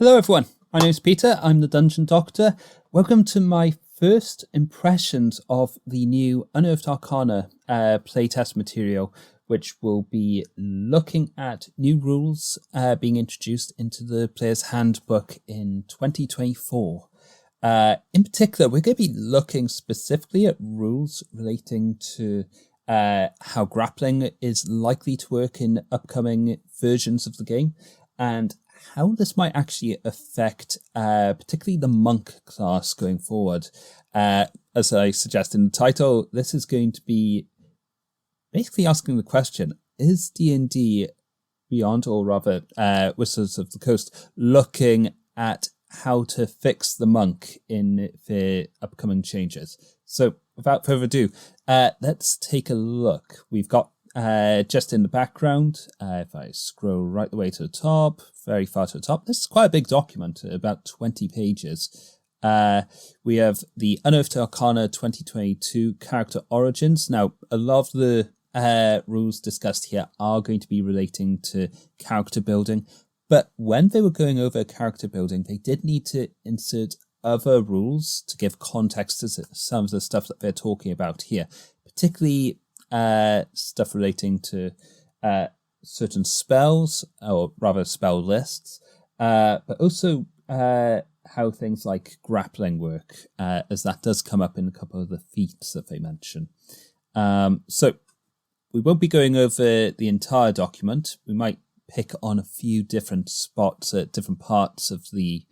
Hello everyone, my name is Peter, I'm the Dungeon Doctor. Welcome to my first impressions of the new Unearthed Arcana playtest material, which will be looking at new rules being introduced into the Player's Handbook in 2024. In particular, we're going to be looking specifically at rules relating to how grappling is likely to work in upcoming versions of the game, and how this might actually affect particularly the monk class going forward. As I suggest in the title, this is going to be basically asking the question, is D&D Beyond, or rather Wizards of the Coast, looking at how to fix the monk in the upcoming changes? So without further ado, let's take a look. We've got just in the background, if I scroll right the way to the top, very far to the top, this is quite a big document, about 20 pages. We have the Unearthed Arcana 2022 character origins. Now, a lot of the rules discussed here are going to be relating to character building, but when they were going over character building, they did need to insert other rules to give context to some of the stuff that they're talking about here, particularly stuff relating to certain spells, or rather spell lists, but also how things like grappling work, as that does come up in a couple of the feats that they mention. So we won't be going over the entire document. We might pick on a few different spots at different parts of the,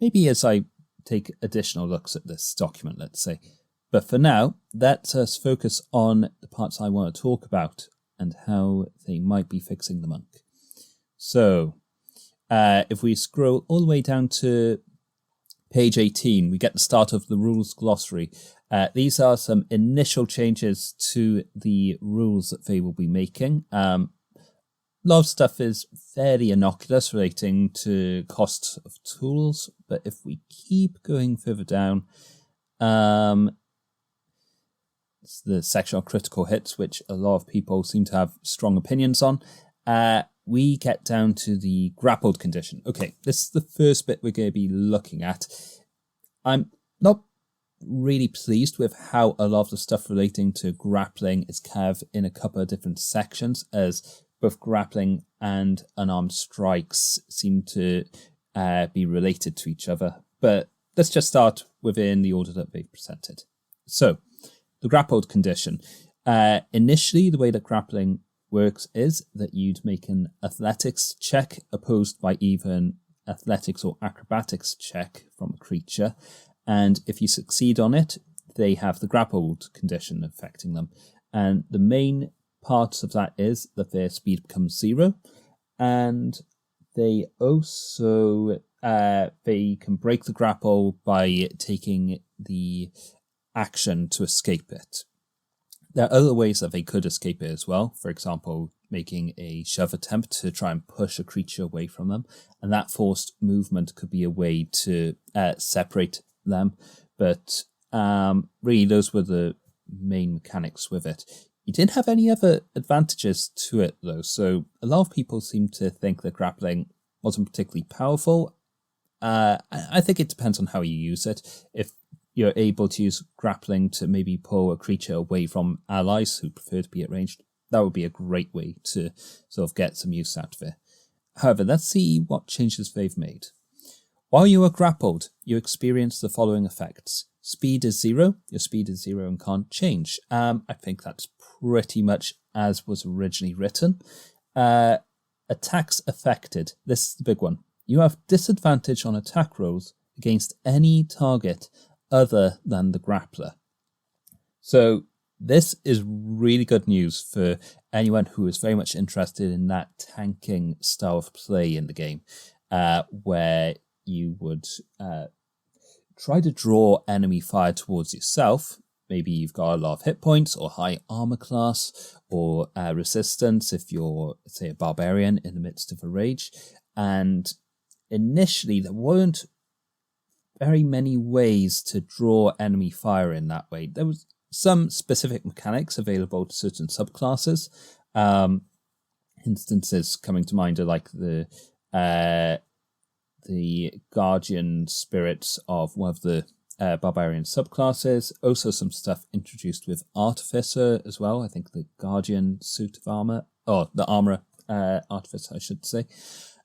maybe as I take additional looks at this document, let's say. But for now, let us focus on the parts I want to talk about and how they might be fixing the monk. So, if we scroll all the way down to page 18, we get the start of the rules glossary. These are some initial changes to the rules that they will be making. A lot of stuff is fairly innocuous relating to costs of tools, but if we keep going further down, it's the section on critical hits, which a lot of people seem to have strong opinions on. We get down to the grappled condition. Okay, this is the first bit we're going to be looking at. I'm not really pleased with how a lot of the stuff relating to grappling is kind of in a couple of different sections, as both grappling and unarmed strikes seem to be related to each other. But let's just start within the order that they've presented. So, the grappled condition. Initially, the way that grappling works is that you'd make an athletics check opposed by either an athletics or acrobatics check from a creature. And if you succeed on it, they have the grappled condition affecting them. And the main part of that is that their speed becomes 0. And they also they can break the grapple by taking the action to escape it. There are other ways that they could escape it as well. For example, making a shove attempt to try and push a creature away from them. And that forced movement could be a way to separate them. But really, those were the main mechanics with it. You didn't have any other advantages to it, though. So a lot of people seem to think that grappling wasn't particularly powerful. I think it depends on how you use it. If you're able to use grappling to maybe pull a creature away from allies who prefer to be at range, that would be a great way to sort of get some use out of it. However, let's see what changes they've made. While you are grappled, you experience the following effects. Speed is 0. Your speed is 0 and can't change. I think that's pretty much as was originally written. Attacks affected. This is the big one. You have disadvantage on attack rolls against any target other than the grappler. So this is really good news for anyone who is very much interested in that tanking style of play in the game, where you would try to draw enemy fire towards yourself. Maybe you've got a lot of hit points or high armor class or resistance if you're, say, a barbarian in the midst of a rage. And initially there weren't very many ways to draw enemy fire in that way. There was some specific mechanics available to certain subclasses. Instances coming to mind are like the the guardian spirits of one of the barbarian subclasses. Also some stuff introduced with Artificer as well. I think the guardian suit of armor, or the armorer Artificer, I should say.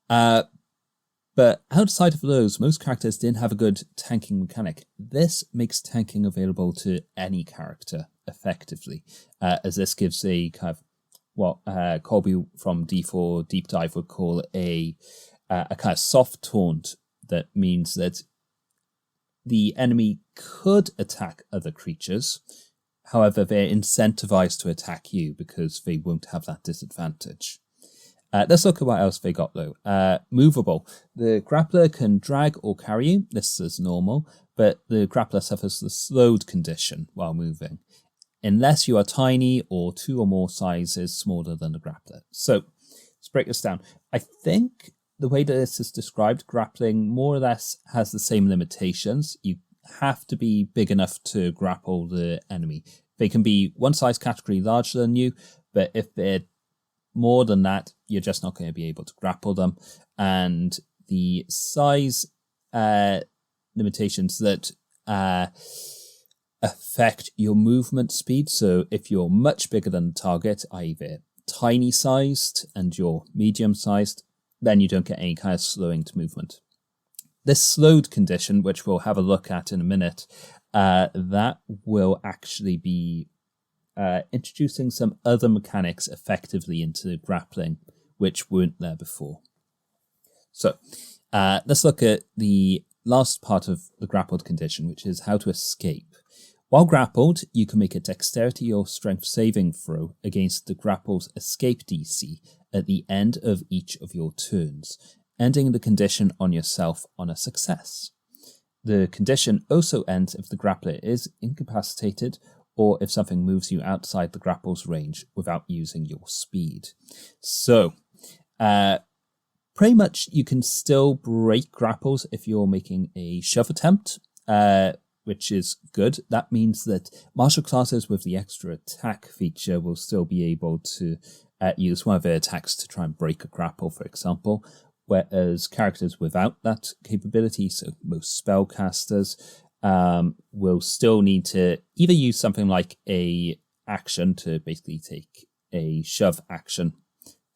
But outside of those, most characters didn't have a good tanking mechanic. This makes tanking available to any character effectively, as this gives a kind of what Colby from D4 Deep Dive would call a kind of soft taunt. That means that the enemy could attack other creatures. However, they're incentivized to attack you because they won't have that disadvantage. Let's look at what else they got though. Movable. The grappler can drag or carry you. This is normal, but the grappler suffers the slowed condition while moving, unless you are tiny or 2 or more sizes smaller than the grappler. So let's break this down. I think the way that this is described, grappling more or less has the same limitations. You have to be big enough to grapple the enemy. They can be one size category larger than you, but if they're more than that, you're just not going to be able to grapple them. And the size limitations that affect your movement speed. So if you're much bigger than the target, i.e. they're tiny sized and you're medium sized, then you don't get any kind of slowing to movement. This slowed condition, which we'll have a look at in a minute, that will actually be introducing some other mechanics effectively into grappling, which weren't there before. So let's look at the last part of the grappled condition, which is how to escape. While grappled, you can make a dexterity or strength saving throw against the grapple's escape DC at the end of each of your turns, ending the condition on yourself on a success. The condition also ends if the grappler is incapacitated or if something moves you outside the grapple's range without using your speed. So, pretty much you can still break grapples if you're making a shove attempt, which is good. That means that martial classes with the extra attack feature will still be able to use one of their attacks to try and break a grapple, for example, whereas characters without that capability, so most spellcasters, will still need to either use something like a action to basically take a shove action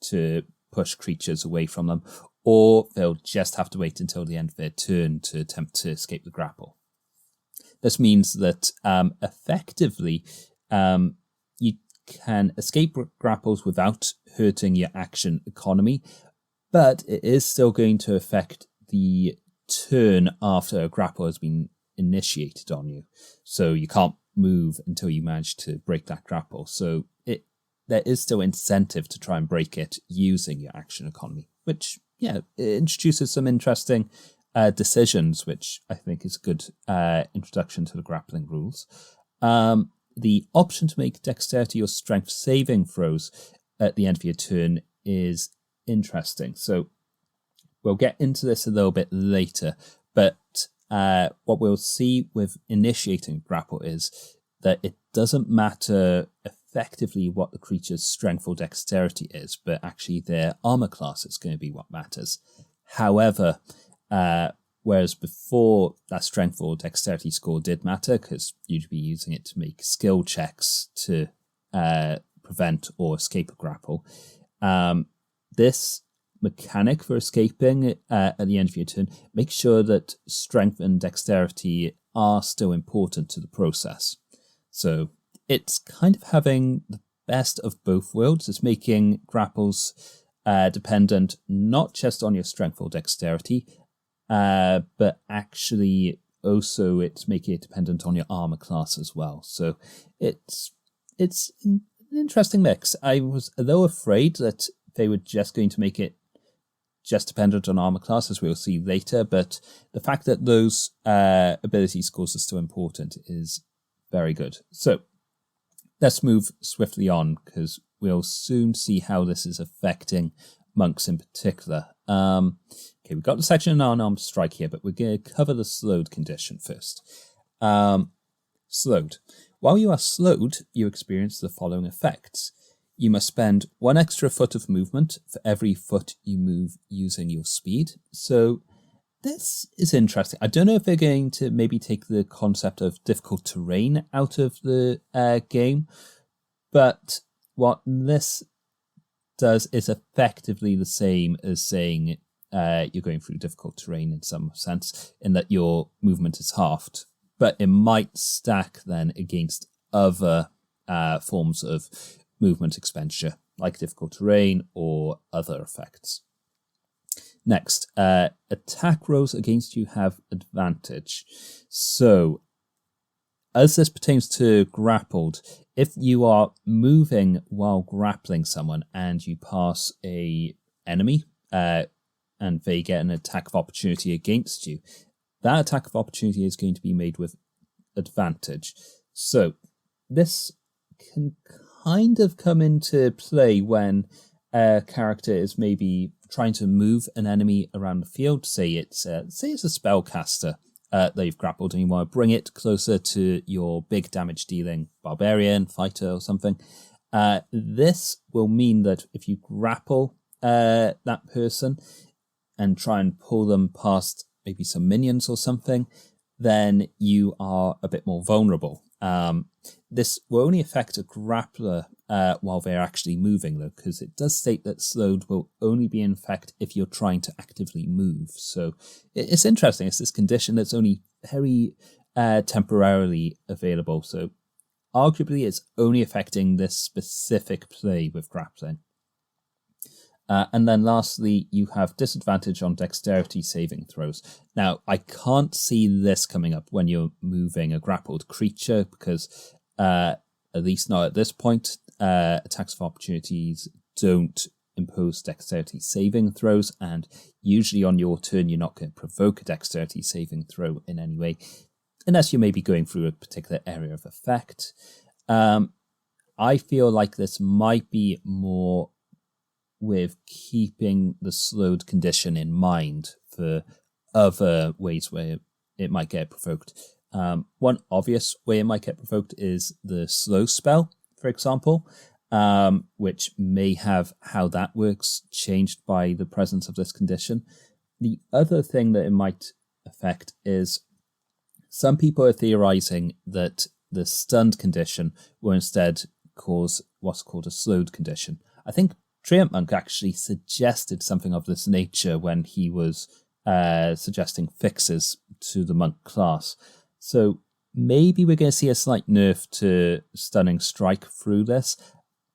to push creatures away from them, or they'll just have to wait until the end of their turn to attempt to escape the grapple. This means that effectively you can escape grapples without hurting your action economy, but it is still going to affect the turn after a grapple has been initiated on you. So you can't move until you manage to break that grapple. So there is still incentive to try and break it using your action economy, which, it introduces some interesting decisions, which I think is a good introduction to the grappling rules. The option to make dexterity or strength saving throws at the end of your turn is interesting. So we'll get into this a little bit later, but what we'll see with initiating grapple is that it doesn't matter effectively what the creature's strength or dexterity is, but actually their armor class is going to be what matters. However, whereas before that strength or dexterity score did matter, because you'd be using it to make skill checks to prevent or escape a grapple, this mechanic for escaping at the end of your turn makes sure that strength and dexterity are still important to the process. So it's kind of having the best of both worlds. It's making grapples dependent not just on your strength or dexterity, but actually also it's making it dependent on your armor class as well. So it's an interesting mix. I was a little afraid that they were just going to make it just dependent on armor class, as we'll see later, but the fact that those ability scores are still important is very good. So let's move swiftly on, because we'll soon see how this is affecting monks in particular. Okay, we've got the section on Unarmed Strike here, but we're going to cover the slowed condition first. Slowed. While you are slowed, you experience the following effects. You must spend 1 extra foot of movement for every foot you move using your speed. So this is interesting. I don't know if they're going to maybe take the concept of difficult terrain out of the game, but what this does is effectively the same as saying you're going through difficult terrain in some sense, in that your movement is halved, but it might stack then against other forms of movement expenditure, like difficult terrain or other effects. Next, attack rolls against you have advantage. So, as this pertains to grappled, if you are moving while grappling someone and you pass a enemy and they get an attack of opportunity against you, that attack of opportunity is going to be made with advantage. So, this can kind of come into play when a character is maybe trying to move an enemy around the field. Say it's a spellcaster that you've grappled and you want to bring it closer to your big damage dealing barbarian, fighter or something. This will mean that if you grapple that person and try and pull them past maybe some minions or something, then you are a bit more vulnerable. This will only affect a grappler while they're actually moving, though, because it does state that slowed will only be in effect if you're trying to actively move. So it's interesting. It's this condition that's only very temporarily available. So arguably it's only affecting this specific play with grappling. And then lastly, you have disadvantage on dexterity saving throws. Now, I can't see this coming up when you're moving a grappled creature because, at least not at this point, attacks of opportunities don't impose dexterity saving throws, and usually on your turn you're not going to provoke a dexterity saving throw in any way, unless you may be going through a particular area of effect. I feel like this might be more with keeping the slowed condition in mind for other ways where it might get provoked. One obvious way it might get provoked is the slow spell, for example, which may have how that works changed by the presence of this condition. The other thing that it might affect is some people are theorizing that the stunned condition will instead cause what's called a slowed condition. I think Treant Monk actually suggested something of this nature when he was suggesting fixes to the monk class. So maybe we're going to see a slight nerf to Stunning Strike through this.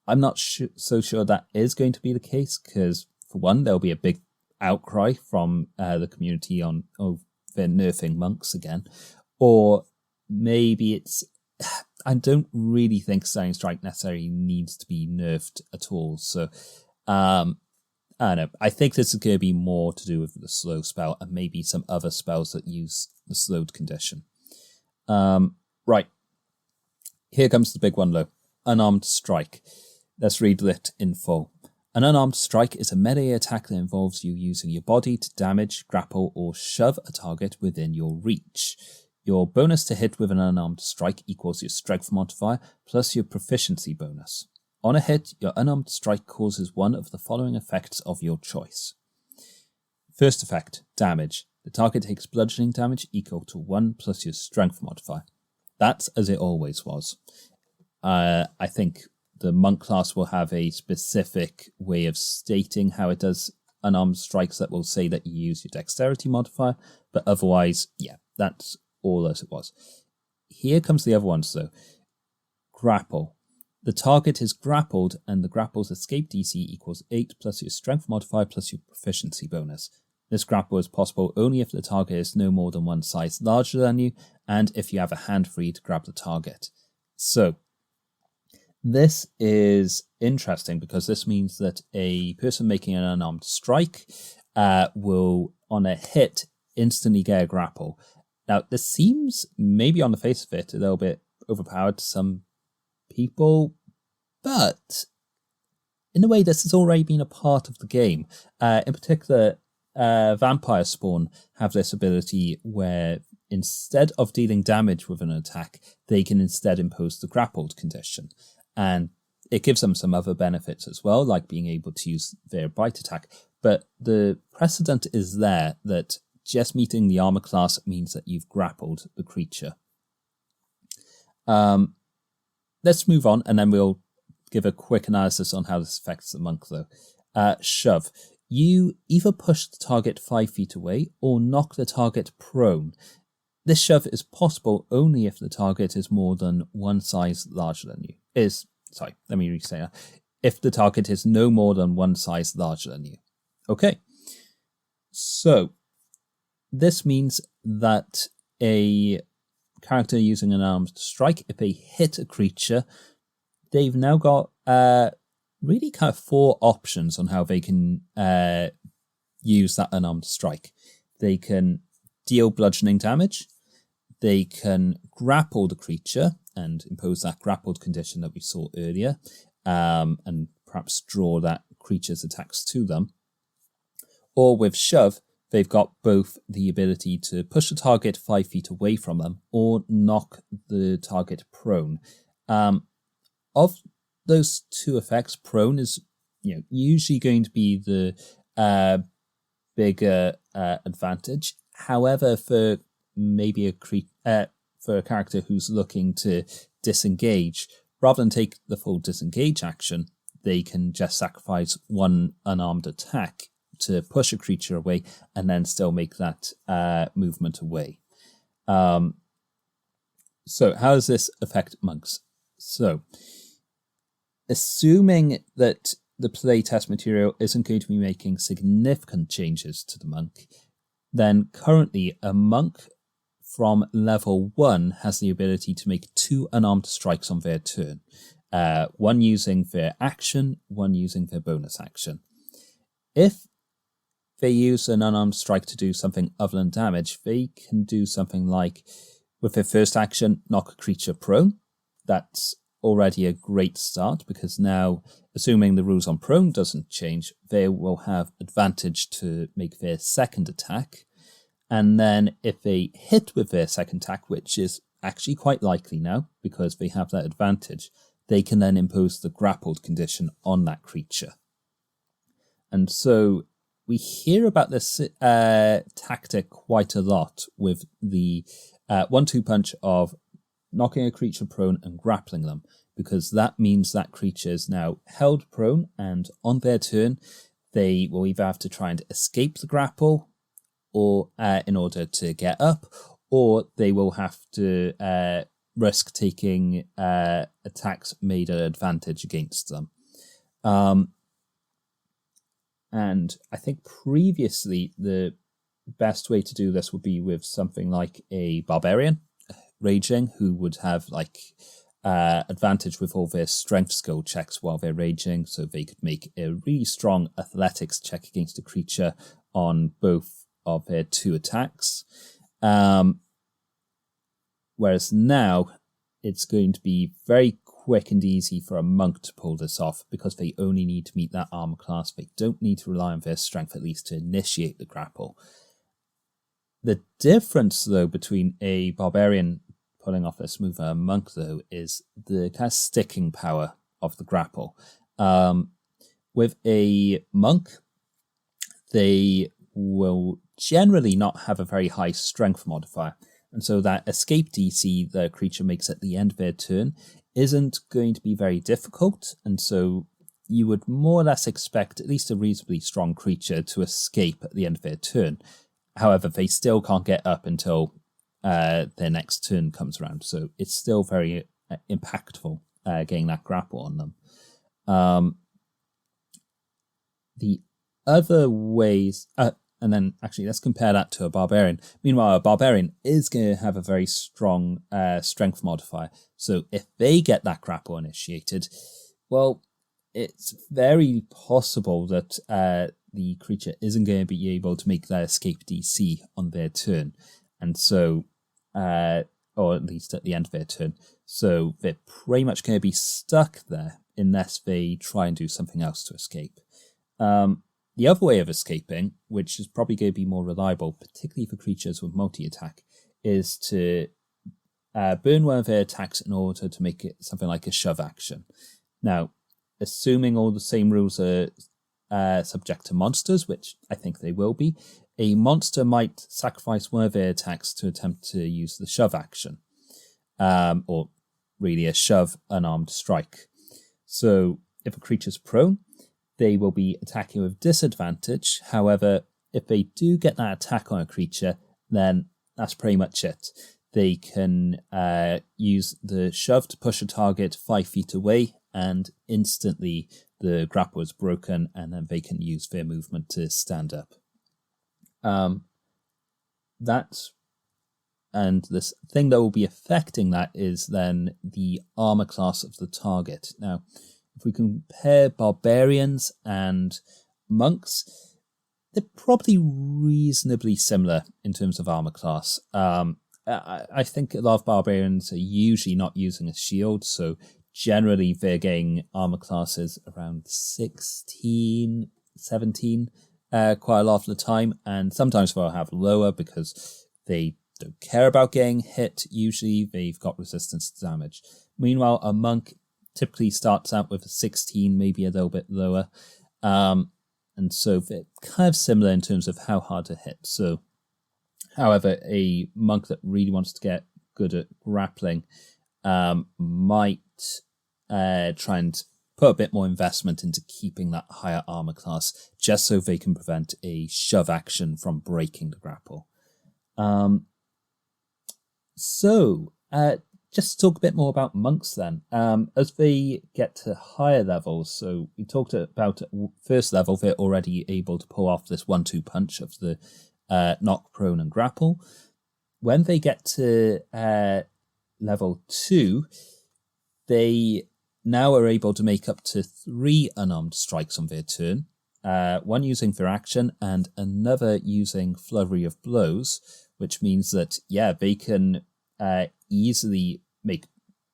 I'm not so sure that is going to be the case, because for one, there'll be a big outcry from the community on, oh, they're nerfing monks again. Or maybe it's... I don't really think Stunning Strike necessarily needs to be nerfed at all. So, I don't know. I think this is going to be more to do with the slow spell and maybe some other spells that use the slowed condition. Right. Here comes the big one, though. Unarmed Strike. Let's read it in full. An unarmed strike is a melee attack that involves you using your body to damage, grapple, or shove a target within your reach. Your bonus to hit with an unarmed strike equals your strength modifier plus your proficiency bonus. On a hit, your unarmed strike causes one of the following effects of your choice. First effect, damage. The target takes bludgeoning damage equal to 1 plus your strength modifier. That's as it always was. I think the monk class will have a specific way of stating how it does unarmed strikes that will say that you use your dexterity modifier, but otherwise, yeah, that's all as it was. Here comes the other ones though. Grapple. The target is grappled and the grapple's escape DC equals 8 plus your strength modifier plus your proficiency bonus. This grapple is possible only if the target is no more than one size larger than you and if you have a hand free to grab the target. So, this is interesting because this means that a person making an unarmed strike will, on a hit, instantly get a grapple. Now, this seems, maybe on the face of it, a little bit overpowered to some people, but in a way, this has already been a part of the game. In particular, Vampire Spawn have this ability where instead of dealing damage with an attack, they can instead impose the grappled condition. And it gives them some other benefits as well, like being able to use their bite attack. But the precedent is there that just meeting the armor class means that you've grappled the creature. Let's move on, and then we'll give a quick analysis on how this affects the monk, though. Shove. You either push the target 5 feet away or knock the target prone. This shove is possible only if the target is more than one size larger than you. If the target is no more than one size larger than you. Okay. So, this means that a character using an Unarmed Strike, if they hit a creature, they've now got really kind of 4 options on how they can use that Unarmed Strike. They can deal bludgeoning damage, they can grapple the creature and impose that grappled condition that we saw earlier, and perhaps draw that creature's attacks to them. Or with shove, they've got both the ability to push the target 5 feet away from them or knock the target prone. Of those 2 effects, prone is usually going to be the bigger advantage. However, for maybe for a character who's looking to disengage, rather than take the full disengage action, they can just sacrifice 1 unarmed attack to push a creature away and then still make that movement away. So how does this affect monks? So, assuming that the playtest material isn't going to be making significant changes to the monk, then currently a monk from level 1 has the ability to make 2 unarmed strikes on their turn. 1 using their action, 1 using their bonus action. If they use an unarmed strike to do something other than damage, they can do something like, with their first action, knock a creature prone. That's already a great start, because now, assuming the rules on prone doesn't change, they will have advantage to make their second attack. And then if they hit with their second attack, which is actually quite likely now, because they have that advantage, they can then impose the grappled condition on that creature. And so we hear about this tactic quite a lot with the 1-2 punch of knocking a creature prone and grappling them, because that means that creature is now held prone, and on their turn, they will either have to try and escape the grapple or in order to get up, or they will have to risk taking attacks made at advantage against them. And I think previously the best way to do this would be with something like a barbarian raging, who would have advantage with all their strength skill checks while they're raging, so they could make a really strong athletics check against a creature on both of their 2 attacks. Whereas now it's going to be very quick and easy for a monk to pull this off, because they only need to meet that armor class. They don't need to rely on their strength, at least, to initiate the grapple. The difference, though, between a barbarian pulling off this move and a monk, though, is the kind of sticking power of the grapple. With a monk, they will generally not have a very high strength modifier, and so that escape DC the creature makes at the end of their turn isn't going to be very difficult, and so you would more or less expect at least a reasonably strong creature to escape at the end of their turn. However, they still can't get up until their next turn comes around, so it's still very impactful getting that grapple on them. The other ways... and then, actually, let's compare that to a barbarian. Meanwhile, a barbarian is going to have a very strong strength modifier. So if they get that grapple initiated, well, it's very possible that the creature isn't going to be able to make that escape DC on their turn. And so, or at least at the end of their turn. So they're pretty much going to be stuck there unless they try and do something else to escape. The other way of escaping, which is probably going to be more reliable, particularly for creatures with multi-attack, is to burn one of their attacks in order to make it something like a shove action. Now, assuming all the same rules are subject to monsters, which I think they will be, a monster might sacrifice one of their attacks to attempt to use the shove action, or really a shove unarmed strike. So if a creature's prone, they will be attacking with disadvantage. However, if they do get that attack on a creature, then that's pretty much it. They can use the shove to push a target 5 feet away, and instantly the grapple is broken, and then they can use their movement to stand up. And this thing that will be affecting that is then the armor class of the target. Now, if we compare barbarians and monks, they're probably reasonably similar in terms of armor class. I think a lot of barbarians are usually not using a shield, so generally they're getting armor classes around 16, 17 quite a lot of the time, and sometimes they'll have lower because they don't care about getting hit. Usually they've got resistance to damage. Meanwhile, a monk typically starts out with a 16, maybe a little bit lower. And so they're kind of similar in terms of how hard to hit. So, however, a monk that really wants to get good at grappling might try and put a bit more investment into keeping that higher armor class, just so they can prevent a shove action from breaking the grapple. Just to talk a bit more about monks then. As they get to higher levels, so we talked about at first level, they're already able to pull off this 1-2 punch of the knock, prone, and grapple. When they get to level 2, they now are able to make up to 3 unarmed strikes on their turn, one using their action and another using flurry of blows, which means that, they can easily make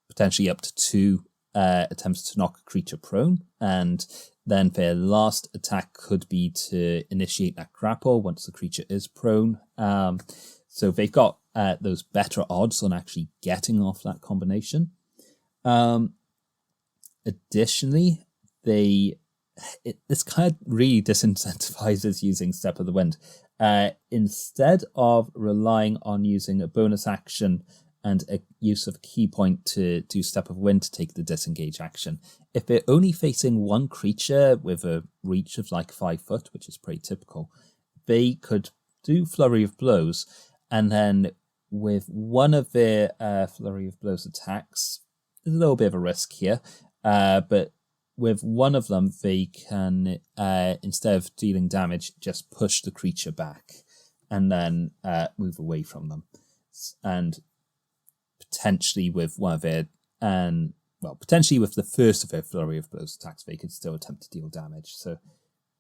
potentially up to 2 attempts to knock a creature prone, and then their last attack could be to initiate that grapple once the creature is prone. So they've got those better odds on actually getting off that combination. Additionally, this kind of really disincentivizes using Step of the Wind. Instead of relying on using a bonus action and a use of a key point to do Step of Wind to take the disengage action, if they're only facing one creature with a reach of like 5 foot, which is pretty typical, they could do Flurry of Blows, and then with one of their Flurry of Blows attacks, there's a little bit of a risk here, but with one of them, they can, instead of dealing damage, just push the creature back and then move away from them. And potentially with one of their, potentially with the first of their Flurry of Blows attacks, they could still attempt to deal damage. So,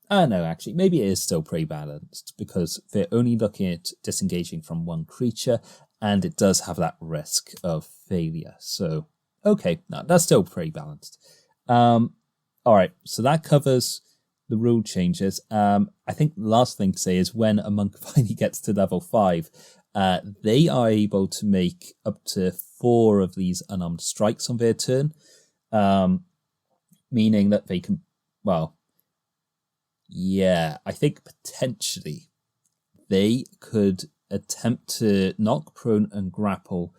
I don't know, actually, maybe it is still pretty balanced because they're only looking at disengaging from one creature, and it does have that risk of failure. So, okay, no, that's still pretty balanced. All right, so that covers the rule changes. I think the last thing to say is when a monk finally gets to level 5, they are able to make up to 4 of these unarmed strikes on their turn, meaning that they can, I think potentially they could attempt to knock, prone, and grapple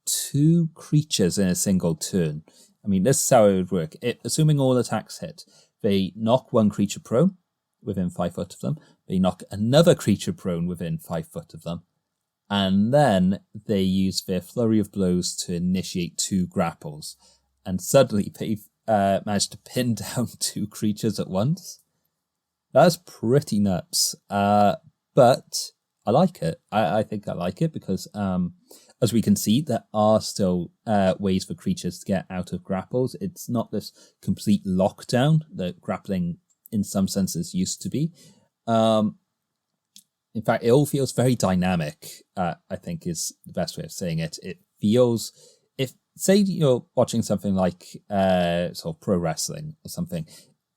2 creatures in a single turn. I mean, this is how it would work. Assuming all attacks hit, they knock one creature prone within 5 foot of them. They knock another creature prone within 5 foot of them. And then they use their Flurry of Blows to initiate 2 grapples. And suddenly they've managed to pin down 2 creatures at once. That's pretty nuts. But I like it. I think I like it because... as we can see, there are still ways for creatures to get out of grapples. It's not this complete lockdown that grappling in some senses used to be. In fact, it all feels very dynamic, I think is the best way of saying it. It feels, if say you're watching something like sort of pro wrestling or something,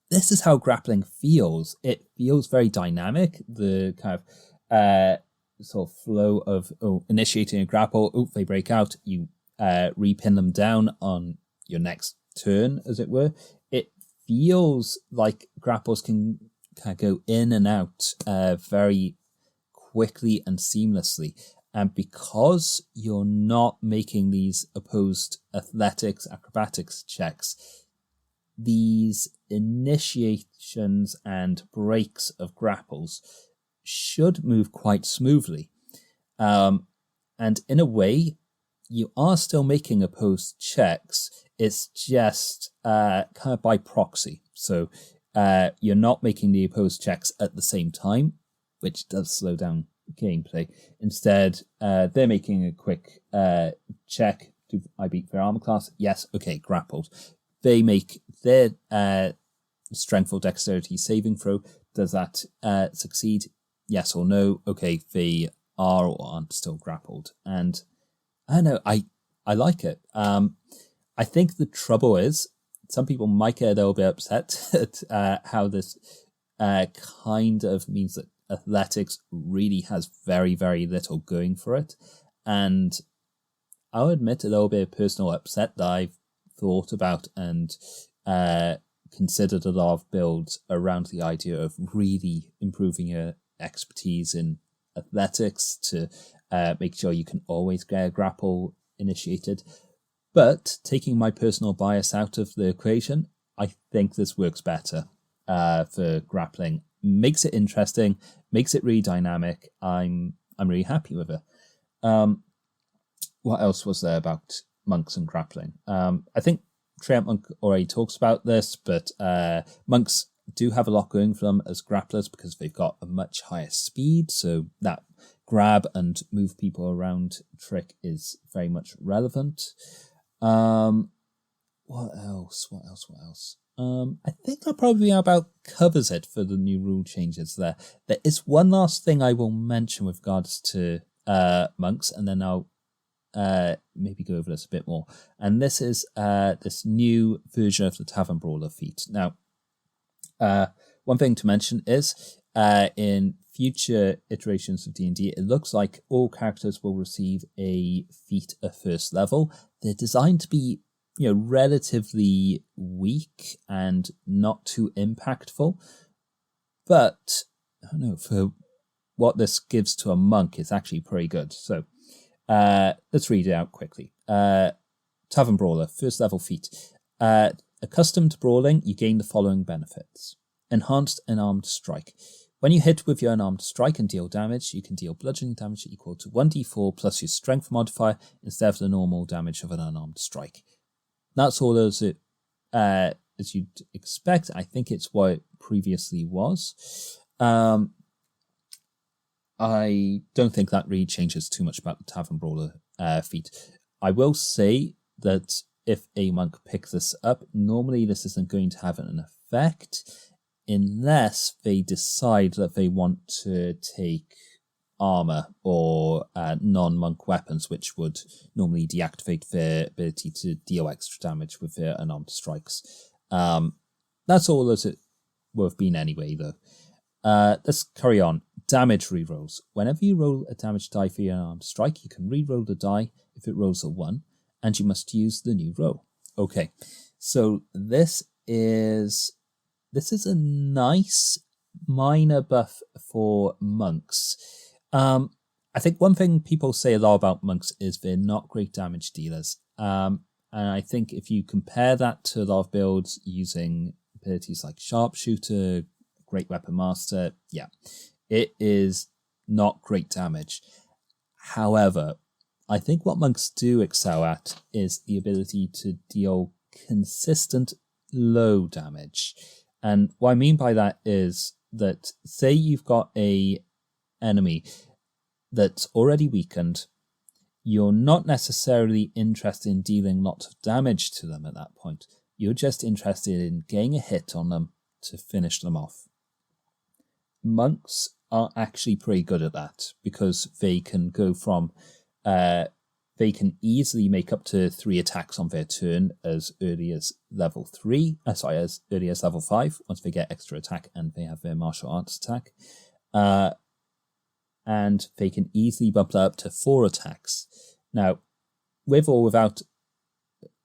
this is how grappling feels. It feels very dynamic. The kind of... sort of flow of initiating a grapple, they break out, you repin them down on your next turn, as it were. It feels like grapples can kind of go in and out very quickly and seamlessly. And because you're not making these opposed athletics, acrobatics checks, these initiations and breaks of grapples should move quite smoothly. And in a way, you are still making opposed checks. It's just kind of by proxy. So you're not making the opposed checks at the same time, which does slow down gameplay. Instead, they're making a quick check. Do I beat their armor class? Yes. Okay, grappled. They make their strength or dexterity saving throw. Does that succeed? Yes or no? Okay, they are or aren't still grappled. And I don't know, I like it. I think the trouble is some people might get a little bit upset at how this kind of means that athletics really has very, very little going for it. And I'll admit a little bit of personal upset that I've thought about and considered a lot of builds around the idea of really improving your expertise in athletics to make sure you can always get a grapple initiated. But taking my personal bias out of the equation, I think this works better for grappling. Makes it interesting, makes it really dynamic. I'm really happy with it. What else was there about monks and grappling? I think Treant Monk already talks about this, but monks do have a lot going for them as grapplers because they've got a much higher speed, so that grab and move people around trick is very much relevant. What else? I think that probably about covers it for the new rule changes there. There is one last thing I will mention with regards to monks, and then I'll maybe go over this a bit more. And this is this new version of the Tavern Brawler feat. Now, one thing to mention is in future iterations of D&D, it looks like all characters will receive a feat at first level. They're designed to be, relatively weak and not too impactful. But I don't know, for what this gives to a monk, it's actually pretty good. So let's read it out quickly. Tavern Brawler, first level feat. Accustomed to brawling, you gain the following benefits. Enhanced Unarmed Strike. When you hit with your Unarmed Strike and deal damage, you can deal bludgeoning damage equal to 1d4 plus your strength modifier instead of the normal damage of an Unarmed Strike. That's all as you'd expect. I think it's what it previously was. I don't think that really changes too much about the Tavern Brawler feat. I will say that if a monk picks this up, normally this isn't going to have an effect unless they decide that they want to take armor or non-monk weapons, which would normally deactivate their ability to deal extra damage with their unarmed strikes. That's all as it would have been anyway, though. Let's carry on. Damage rerolls. Whenever you roll a damage die for your unarmed strike, you can reroll the die if it rolls a 1, and you must use the new roll. Okay, so this is a nice minor buff for monks. I think one thing people say a lot about monks is they're not great damage dealers. And I think if you compare that to a lot of builds using abilities like Sharpshooter, Great Weapon Master, yeah, it is not great damage. However, I think what monks do excel at is the ability to deal consistent low damage. And what I mean by that is that, say you've got a enemy that's already weakened, you're not necessarily interested in dealing lots of damage to them at that point. You're just interested in getting a hit on them to finish them off. Monks are actually pretty good at that because they can go from they can easily make up to 3 attacks on their turn as early as level 3. As early as level 5, once they get extra attack and they have their martial arts attack. And they can easily bump that up to 4 attacks. Now, with or without,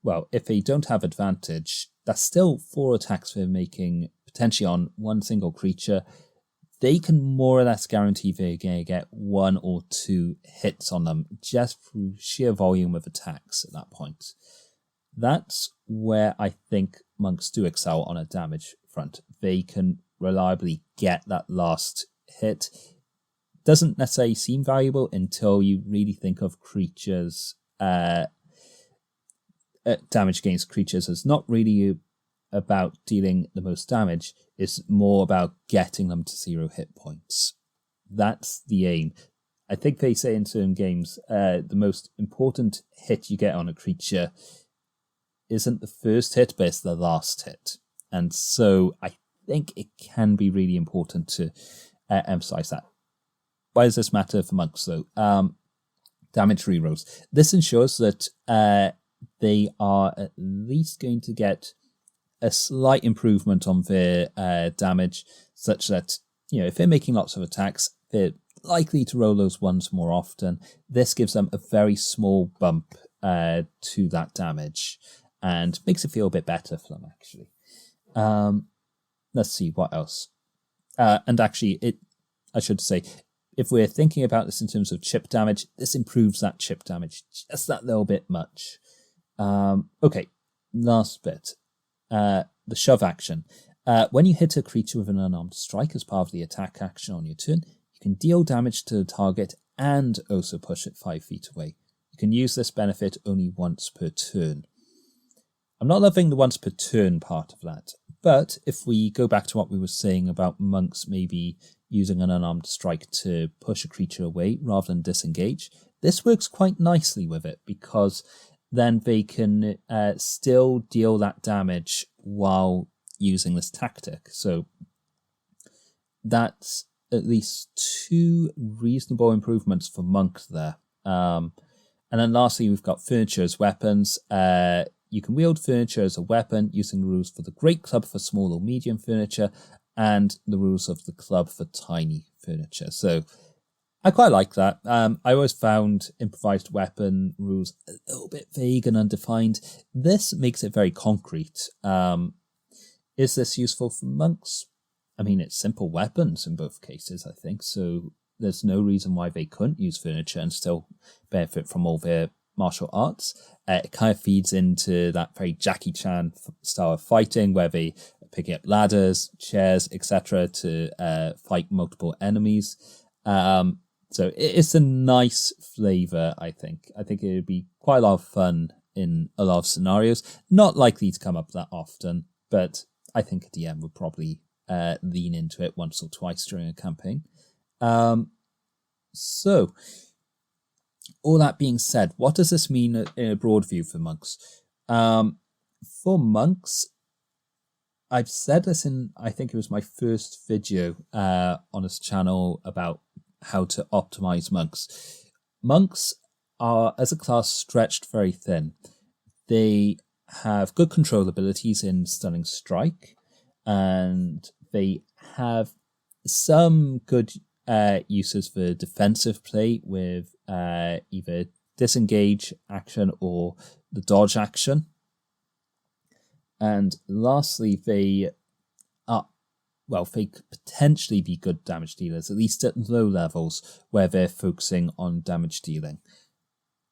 well, if they don't have advantage, that's still 4 attacks they're making potentially on one single creature. they can more or less guarantee they're going to get 1 or 2 hits on them just through sheer volume of attacks at that point. That's where I think monks do excel on a damage front. They can reliably get that last hit. Doesn't necessarily seem valuable until you really think of creatures, damage against creatures as not really about dealing the most damage. It's more about getting them to 0 hit points. That's the aim. I think they say in certain games, the most important hit you get on a creature isn't the first hit, but it's the last hit. And so I think it can be really important to emphasize that. Why does this matter for monks, though? Damage rerolls. This ensures that they are at least going to get a slight improvement on their damage, such that, if they're making lots of attacks, they're likely to roll those ones more often. This gives them a very small bump to that damage and makes it feel a bit better for them, actually. Let's see, what else? And actually, I should say, if we're thinking about this in terms of chip damage, this improves that chip damage just that little bit much. Okay, last bit. The shove action. When you hit a creature with an unarmed strike as part of the attack action on your turn, you can deal damage to the target and also push it 5 feet away. You can use this benefit only once per turn. I'm not loving the once per turn part of that, but if we go back to what we were saying about monks maybe using an unarmed strike to push a creature away rather than disengage, this works quite nicely with it, because then they can still deal that damage while using this tactic. So that's at least 2 reasonable improvements for monks there. And then lastly, we've got furniture as weapons. You can wield furniture as a weapon using the rules for the Great Club for small or medium furniture and the rules of the club for tiny furniture. So I quite like that. I always found improvised weapon rules a little bit vague and undefined. This makes it very concrete. Is this useful for monks? I mean, it's simple weapons in both cases, I think, so there's no reason why they couldn't use furniture and still benefit from all their martial arts. It kind of feeds into that very Jackie Chan style of fighting where they are picking up ladders, chairs, etc. to fight multiple enemies. So it's a nice flavour, I think. I think it would be quite a lot of fun in a lot of scenarios. Not likely to come up that often, but I think a DM would probably lean into it once or twice during a campaign. So, all that being said, what does this mean in a broad view for monks? For monks, I've said this in, I think it was my first video on this channel about how to optimize monks. Monks are, as a class, stretched very thin. They have good control abilities in Stunning Strike, and they have some good uses for defensive play with either disengage action or the dodge action. And lastly, they could potentially be good damage dealers, at least at low levels where they're focusing on damage dealing.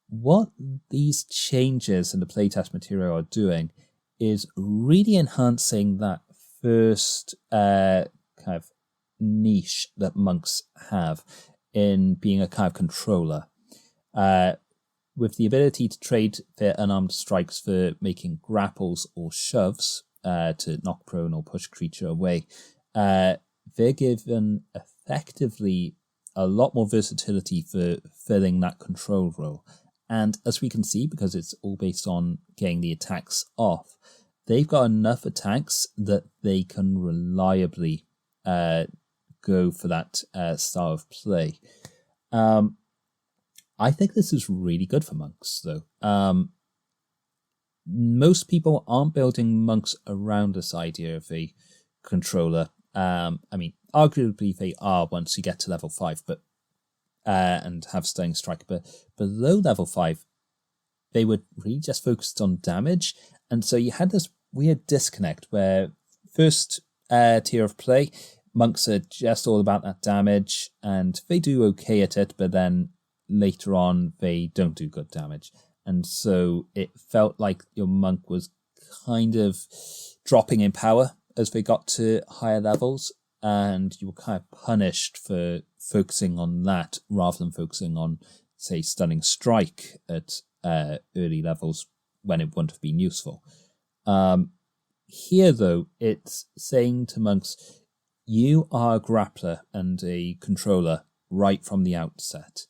What these changes in the playtest material are doing is really enhancing that first kind of niche that monks have in being a kind of controller. With the ability to trade their unarmed strikes for making grapples or shoves to knock prone or push creature away, they're given effectively a lot more versatility for filling that control role. And as we can see, because it's all based on getting the attacks off, they've got enough attacks that they can reliably go for that style of play. I think this is really good for monks, though. Most people aren't building monks around this idea of a controller. I mean, arguably they are once you get to level 5, but and have Stunning Strike. But below level 5, they were really just focused on damage, and so you had this weird disconnect where first tier of play, monks are just all about that damage, and they do okay at it, but then later on they don't do good damage. And so it felt like your monk was kind of dropping in power as they got to higher levels, and you were kind of punished for focusing on that rather than focusing on, say, Stunning Strike at early levels when it wouldn't have been useful. Here, though, it's saying to monks, you are a grappler and a controller right from the outset,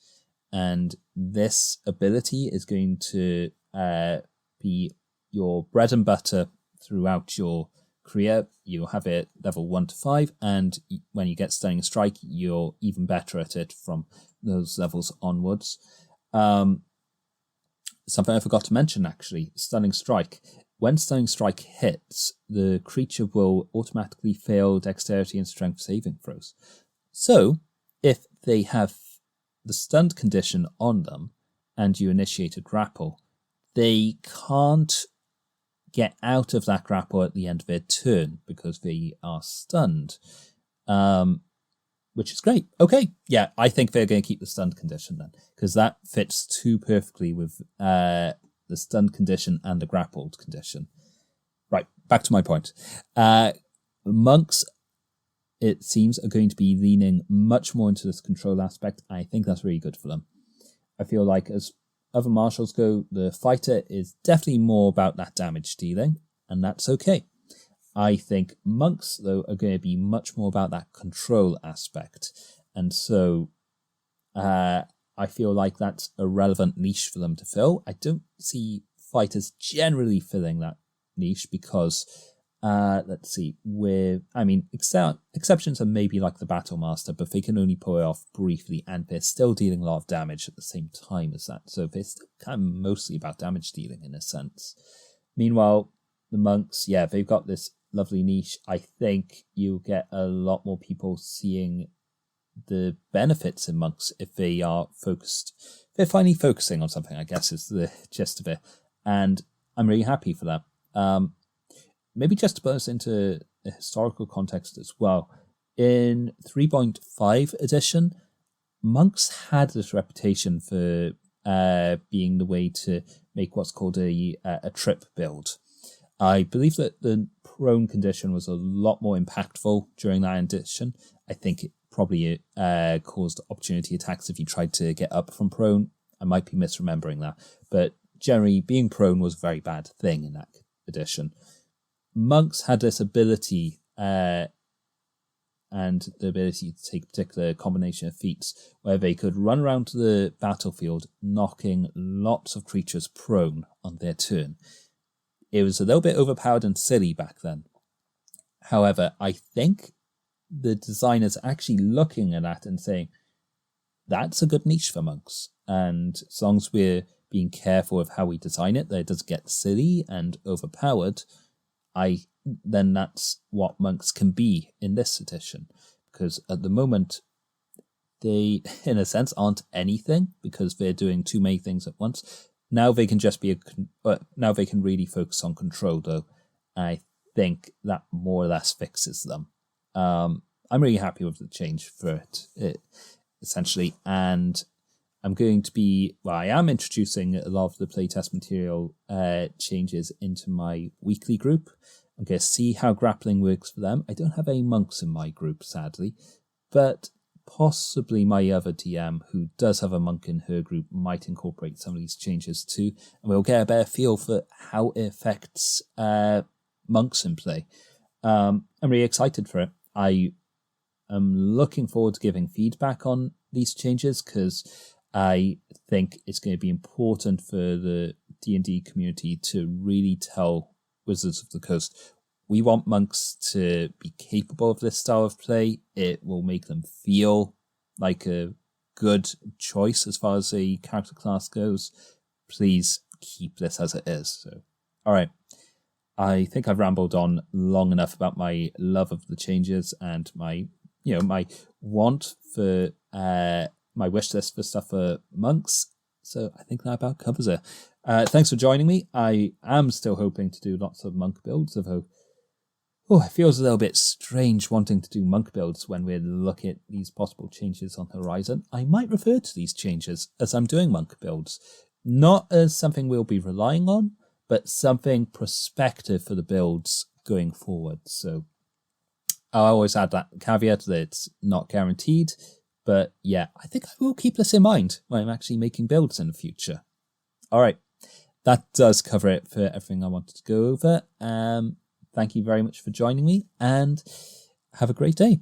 and this ability is going to be your bread and butter throughout your career. You'll have it level 1 to 5, and when you get Stunning Strike, you're even better at it from those levels onwards. Something I forgot to mention, actually, Stunning Strike. When Stunning Strike hits, the creature will automatically fail dexterity and strength saving throws. So, if they have the stunned condition on them and you initiate a grapple, they can't get out of that grapple at the end of their turn because they are stunned, which is great. Okay, yeah, I think they're going to keep the stunned condition then, because that fits too perfectly with the stunned condition and the grappled condition. Right, back to my point. Monks, it seems, are going to be leaning much more into this control aspect. I think that's really good for them. I feel like as other martials go, the fighter is definitely more about that damage dealing, and that's okay. I think monks, though, are going to be much more about that control aspect. And so I feel like that's a relevant niche for them to fill. I don't see fighters generally filling that niche because, let's see, exceptions are maybe like the Battle Master, but they can only pull it off briefly, and they're still dealing a lot of damage at the same time as that. So they're still kind of mostly about damage dealing in a sense. Meanwhile, the monks, yeah, they've got this lovely niche. I think you'll get a lot more people seeing the benefits in monks if they are focused. They're finally focusing on something, I guess, is the gist of it. And I'm really happy for that. Maybe just to put us into a historical context as well. In 3.5 edition, monks had this reputation for being the way to make what's called a trip build. I believe that the prone condition was a lot more impactful during that edition. I think it probably caused opportunity attacks if you tried to get up from prone. I might be misremembering that. But generally, being prone was a very bad thing in that edition. Monks had this ability and the ability to take a particular combination of feats where they could run around to the battlefield, knocking lots of creatures prone on their turn. It was a little bit overpowered and silly back then. However, I think the designers are actually looking at that and saying, that's a good niche for monks. And as long as we're being careful of how we design it, that it doesn't get silly and overpowered, then that's what monks can be in this edition. Because at the moment, they, in a sense, aren't anything because they're doing too many things at once. Now they can just be now they can really focus on control, though. I think that more or less fixes them. I'm really happy with the change for it essentially. And I'm going to be, I am introducing a lot of the playtest material changes into my weekly group. I'm going to see how grappling works for them. I don't have any monks in my group, sadly, but possibly my other DM, who does have a monk in her group, might incorporate some of these changes too, and we'll get a better feel for how it affects monks in play. I'm really excited for it. I am looking forward to giving feedback on these changes because I think it's going to be important for the D&D community to really tell Wizards of the Coast, we want monks to be capable of this style of play. It will make them feel like a good choice as far as a character class goes. Please keep this as it is. So, all right. I think I've rambled on long enough about my love of the changes and my want for my wish list for stuff for monks. So I think that about covers it. Thanks for joining me. I am still hoping to do lots of monk builds, although it feels a little bit strange wanting to do monk builds when we're looking at these possible changes on the horizon. I might refer to these changes as I'm doing monk builds, not as something we'll be relying on, but something prospective for the builds going forward. So I always add that caveat that it's not guaranteed, but yeah, I think I will keep this in mind when I'm actually making builds in the future. All right, that does cover it for everything I wanted to go over. Thank you very much for joining me, and have a great day.